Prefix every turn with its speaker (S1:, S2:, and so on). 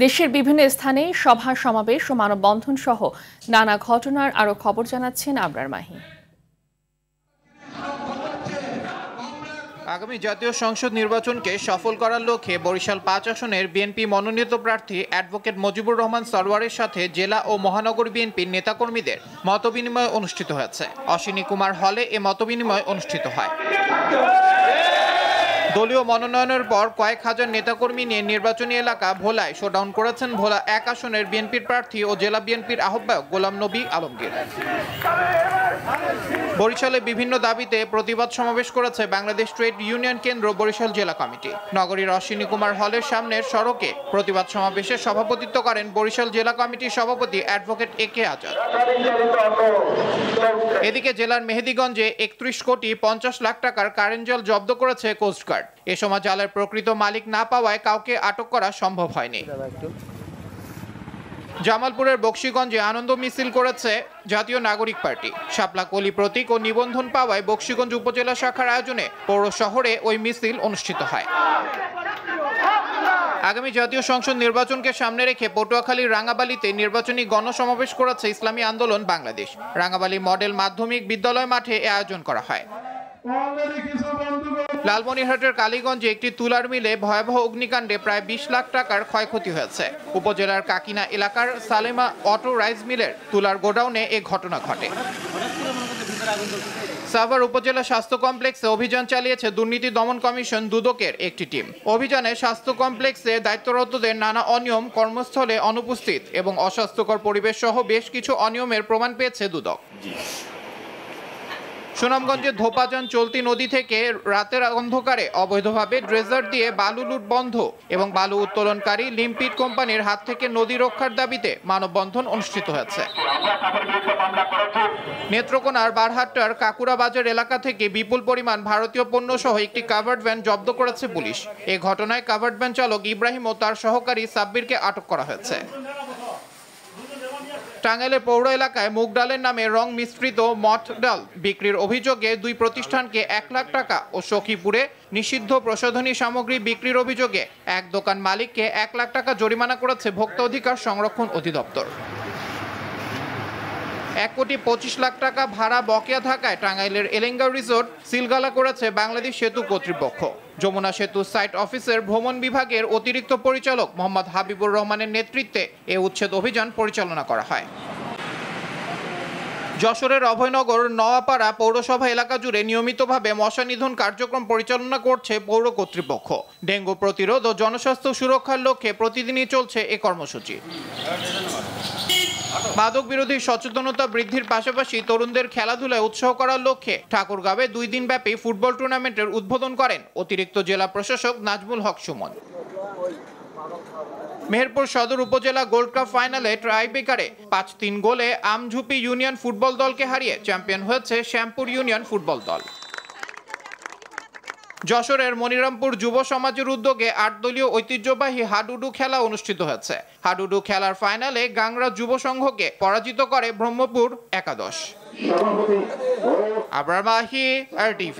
S1: দেশের বিভিন্ন স্থানে সভা সমাবেশ ও মানববন্ধন সহ নানা ঘটনার আরো খবর জানাচ্ছেন আবরার মাহি।
S2: আগামী জাতীয় সংসদ নির্বাচনকে সফল করার লক্ষ্যে বরিশাল ৫ আসনের বিএনপি মনোনীত প্রার্থী অ্যাডভোকেট মুজিবুর রহমান সরওয়ারের সাথে জেলা ও মহানগর বিএনপির নেতাকর্মীদের মতবিনিময় অনুষ্ঠিত হয়েছে। অশ্বিনী কুমার হলে এ মতবিনিময় অনুষ্ঠিত হয়। দলীয় মনোনয়নের পর কয়েক হাজার নেতাকর্মী নিয়ে নির্বাচনী এলাকা ভোলায় শোডাউন করেছেন ভোলা ১ আসনের বিএনপির প্রার্থী ও জেলা বিএনপির আহ্বায়ক গোলাম নবী আলমগীর। বরিশালে বিভিন্ন দাবিতে প্রতিবাদ সমাবেশ করেছে বাংলাদেশ ট্রেড ইউনিয়ন কেন্দ্র বরিশাল জেলা কমিটি। নগরীর অশ্বিনী কুমার হলের সামনের সড়কে প্রতিবাদ সমাবেশে সভাপতিত্ব করেন বরিশাল জেলা কমিটির সভাপতি অ্যাডভোকেট একে আজাদ। এদিকে জেলার মেহেদীগঞ্জে ৩১ কোটি ৫০ লাখ টাকার কারেন্ট জাল জব্দ করেছে কোস্টগার্ড। এ সময় জালের প্রকৃত মালিক না পাওয়ায় কাউকে আটক করা সম্ভব হয়নি। জামালপুরের বকশীগঞ্জে আনন্দ মিছিল করেছে জাতীয় নাগরিক পার্টি। শাপলা কলি প্রতীক ও নিবন্ধন পাওয়ায় বকশীগঞ্জ উপজেলা শাখার আয়োজনে পৌর শহরে ওই মিছিল অনুষ্ঠিত হয়। আগামী জাতীয় সংসদ নির্বাচনকে সামনে রেখে পটুয়াখালীর রাঙ্গাবালিতে নির্বাচনী গণসমাবেশ করেছে ইসলামী আন্দোলন বাংলাদেশ। রাঙ্গাবালী মডেল মাধ্যমিক বিদ্যালয় মাঠে এ আয়োজন করা হয়। লালমনিরহাটের কালীগঞ্জে একটি তুলার মিলে ভয়াবহ অগ্নিকাণ্ডে প্রায় ২০ লাখ টাকার ক্ষয়ক্ষতি হয়েছে। উপজেলার কাকিনা এলাকার সালেমা অটো রাইস মিলের তুলার গোডাউনে এ ঘটনা ঘটে। সাভার উপজেলা স্বাস্থ্য কমপ্লেক্সে অভিযান চালিয়েছে দুর্নীতি দমন কমিশন দুদকের একটি টিম। অভিযানে স্বাস্থ্য কমপ্লেক্সে দায়িত্বরতদের নানা অনিয়ম, কর্মস্থলে অনুপস্থিত এবং অস্বাস্থ্যকর পরিবেশ সহ বেশ কিছু অনিয়মের প্রমাণ পেয়েছে দুদক। সুনামগঞ্জের ধোপাজান চলতি নদী থেকে রাতের অন্ধকারে অবৈধভাবে ড্রেজার দিয়ে বালু লুট বন্ধ এবং বালু উত্তোলনকারী লিম্পিট কোম্পানির হাত থেকে নদী রক্ষার দাবিতে মানববন্ধন অনুষ্ঠিত হয়েছে। নেত্রকোনার বারহাট্টার কাকুরা বাজার এলাকা থেকে বিপুল পরিমাণ ভারতীয় পণ্য সহ একটি কাভার্ড ভ্যান জব্দ করেছে পুলিশ। এ ঘটনায় কাভার্ড ভ্যান চালক ইব্রাহিম ও তার সহকারী সাব্বিরকে আটক করা হয়েছে। টাঙ্গাইলের পৌর এলাকায় মুগ ডালের নামে রং মিশ্রিত মঠ ডাল বিক্রির অভিযোগে দুই প্রতিষ্ঠানকে ১ লাখ টাকা ও সখীপুরে নিষিদ্ধ প্রসাধনী সামগ্রী বিক্রির অভিযোগে এক দোকান মালিককে ১ লাখ টাকা জরিমানা করেছে ভোক্তা অধিকার সংরক্ষণ অধিদপ্তর। ১ কোটি ২৫ লাখ টাকা ভাড়া বকেয়া থাকায় টাঙ্গাইলের এলেঙ্গা রিসোর্ট সিলগালা করেছে বাংলাদেশ সেতু কর্তৃপক্ষ। যমুনা সেতু সাইট অফিসের ভ্রমণ বিভাগের অতিরিক্ত পরিচালক মোহাম্মদ হাবিবুর রহমানের নেতৃত্বে এ উচ্ছেদ অভিযান পরিচালনা করা হয়। যশোরের অভয়নগর নওয়াপাড়া পৌরসভা এলাকা জুড়ে নিয়মিতভাবে মশা নিধন কার্যক্রম পরিচালনা করছে পৌর কর্তৃপক্ষ। ডেঙ্গু প্রতিরোধ ও জনস্বাস্থ্য সুরক্ষার লক্ষ্যে প্রতিদিনই চলছে এ কর্মসূচি। মাদক বিরোধী সচেতনতা বৃদ্ধির পাশাপাশি তরুণদের খেলাধুলায় উৎসাহ করার লক্ষ্যে ঠাকুরগাঁওয়ে ২ দিনব্যাপী ফুটবল টুর্নামেন্টের উদ্বোধন করেন অতিরিক্ত জেলা প্রশাসক নাজমুল হক সুমন। মেহেরপুর সদর উপজেলা গোল্ড কাপ ফাইনালে ট্রাইব্রেকারে ৫-৩ গোলে আমঝুপি ইউনিয়ন ফুটবল দলকে হারিয়ে চ্যাম্পিয়ন হয়েছে শ্যামপুর ইউনিয়ন ফুটবল দল। যশোরের মনিরামপুর যুব সমাজের উদ্যোগে ৮ দলীয় ঐতিহ্যবাহী হাডুডু খেলা অনুষ্ঠিত হয়েছে। হাডুডু খেলার ফাইনালে গাংরা যুব সংঘকে পরাজিত করে ব্রহ্মপুর একাদশ। আবরার মাহি, RTV।